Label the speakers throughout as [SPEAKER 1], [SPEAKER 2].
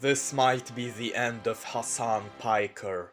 [SPEAKER 1] This might be the end of Hasan Piker.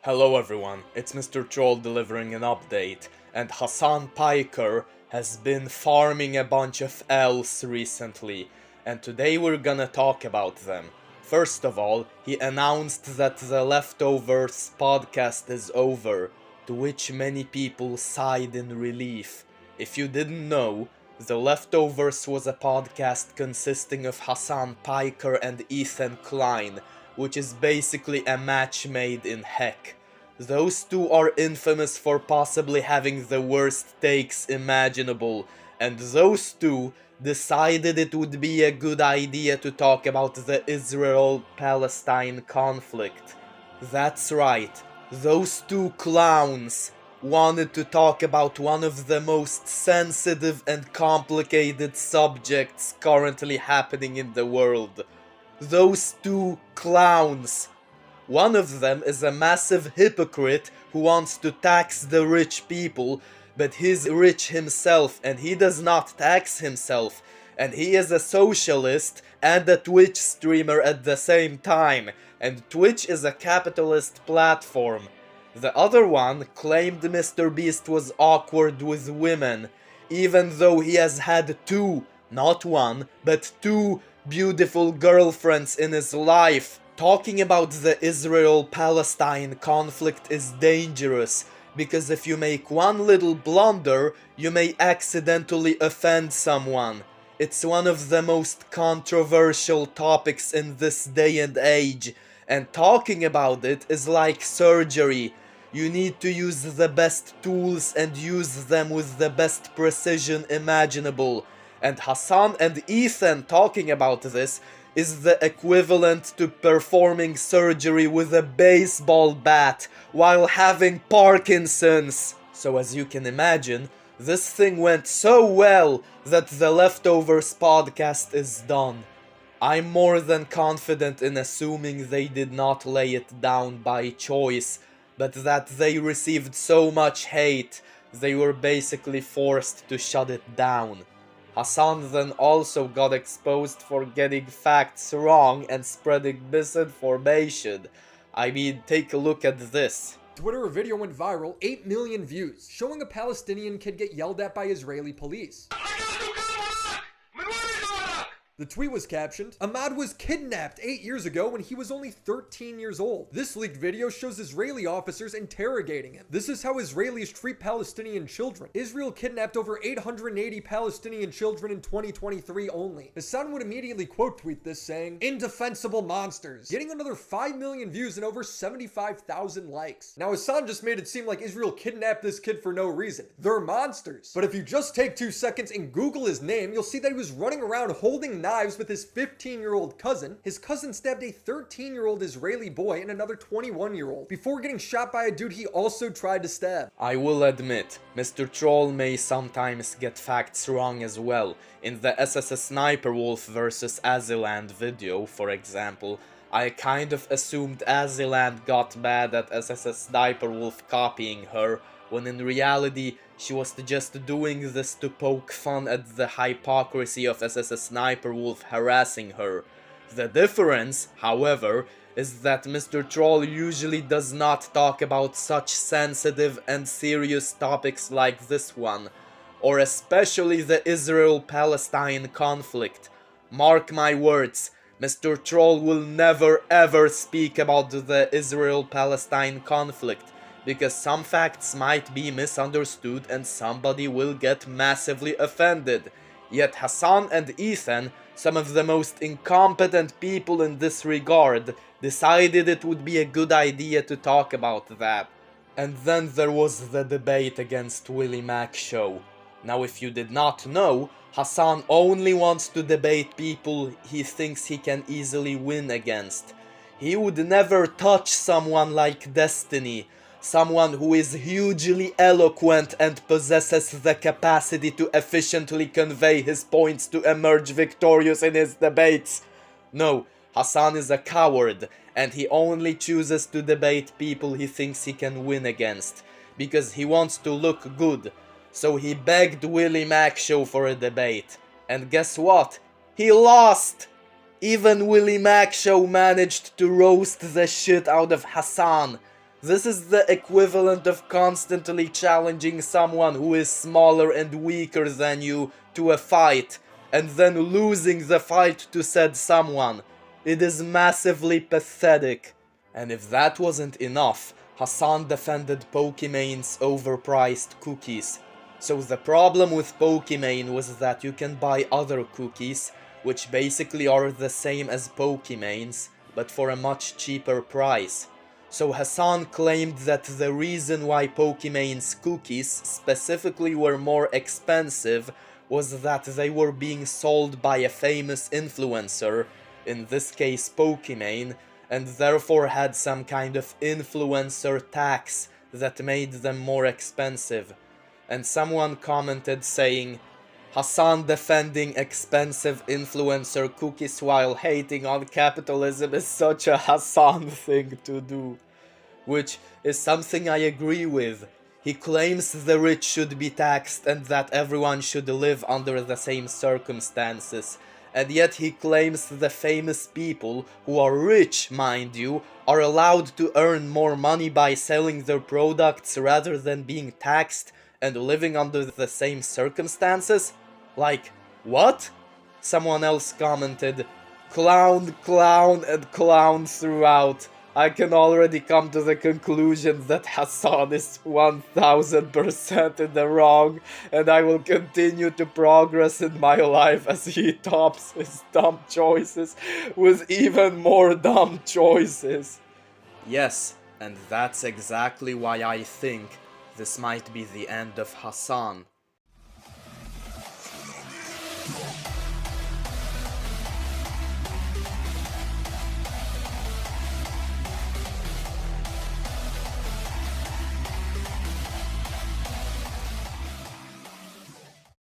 [SPEAKER 1] Hello everyone, it's Mr. Troll delivering an update, and Hasan Piker has been farming a bunch of L's recently, and today we're gonna talk about them. First of all, he announced that the Leftovers podcast is over, to which many people sighed in relief. If you didn't know, The Leftovers was a podcast consisting of Hasan Piker and Ethan Klein, which is basically a match made in heck. Those two are infamous for possibly having the worst takes imaginable, and those two decided it would be a good idea to talk about the Israel-Palestine conflict. That's right, those two clowns wanted to talk about one of the most sensitive and complicated subjects currently happening in the world. Those two clowns. One of them is a massive hypocrite who wants to tax the rich people, but he's rich himself and he does not tax himself, and he is a socialist and a Twitch streamer at the same time, and Twitch is a capitalist platform. The other one claimed Mr. Beast was awkward with women, even though he has had two, not one, but two beautiful girlfriends in his life. Talking about the Israel-Palestine conflict is dangerous, because if you make one little blunder, you may accidentally offend someone. It's one of the most controversial topics in this day and age, and talking about it is like surgery. You need to use the best tools and use them with the best precision imaginable. And Hasan and Ethan talking about this is the equivalent to performing surgery with a baseball bat while having Parkinson's. So as you can imagine, this thing went so well that the Leftovers podcast is done. I'm more than confident in assuming they did not lay it down by choice, but that they received so much hate, they were basically forced to shut it down. Hasan then also got exposed for getting facts wrong and spreading misinformation. I mean, take a look at this.
[SPEAKER 2] Twitter video went viral, 8 million views, showing a Palestinian kid get yelled at by Israeli police. The tweet was captioned, "Ahmad was kidnapped 8 years ago when he was only 13 years old. This leaked video shows Israeli officers interrogating him. This is how Israelis treat Palestinian children. Israel kidnapped over 880 Palestinian children in 2023 only." Hasan would immediately quote tweet this saying, "Indefensible monsters," getting another 5 million views and over 75,000 likes. Now Hasan just made it seem like Israel kidnapped this kid for no reason. They're monsters. But if you just take 2 seconds and Google his name, you'll see that he was running around holding knives with his 15-year-old cousin. His cousin stabbed a 13-year-old Israeli boy and another 21-year-old before getting shot by a dude he also tried to stab.
[SPEAKER 1] I will admit, Mr. Troll may sometimes get facts wrong as well. In the SSS Sniper Wolf vs Aziland video, for example, I kind of assumed Aziland got mad at SSS Sniper Wolf copying her, when in reality she was just doing this to poke fun at the hypocrisy of SSS Sniper Wolf harassing her. The difference, however, is that Mr. Troll usually does not talk about such sensitive and serious topics like this one, or especially the Israel-Palestine conflict. Mark my words, Mr. Troll will never ever speak about the Israel-Palestine conflict, because some facts might be misunderstood and somebody will get massively offended. Yet Hasan and Ethan, some of the most incompetent people in this regard, decided it would be a good idea to talk about that. And then there was the debate against Willie Mac show. Now if you did not know, Hasan only wants to debate people he thinks he can easily win against. He would never touch someone like Destiny, someone who is hugely eloquent and possesses the capacity to efficiently convey his points to emerge victorious in his debates. No, Hasan is a coward, and he only chooses to debate people he thinks he can win against. because he wants to look good. So he begged Willie Mack Show for a debate. And guess what? He lost! Even Willie Mack Show managed to roast the shit out of Hasan. This is the equivalent of constantly challenging someone who is smaller and weaker than you to a fight, and then losing the fight to said someone. It is massively pathetic. And if that wasn't enough, Hasan defended Pokémone's overpriced cookies. So the problem with Pokimane was that you can buy other cookies, which basically are the same as Pokimane's, but for a much cheaper price. So Hasan claimed that the reason why Pokimane's cookies specifically were more expensive was that they were being sold by a famous influencer, in this case Pokimane, and therefore had some kind of influencer tax that made them more expensive. And someone commented saying, Hasan defending expensive influencer cookies while hating on capitalism is such a Hasan thing to do. Which is something I agree with. He claims the rich should be taxed and that everyone should live under the same circumstances. And yet he claims the famous people, who are rich, mind you, are allowed to earn more money by selling their products rather than being taxed and living under the same circumstances? Like, what? Someone else commented, clown, clown, and clown throughout. I can already come to the conclusion that Hasan is 1000% in the wrong, and I will continue to progress in my life as he tops his dumb choices with even more dumb choices. Yes, and that's exactly why I think this might be the end of Hasan.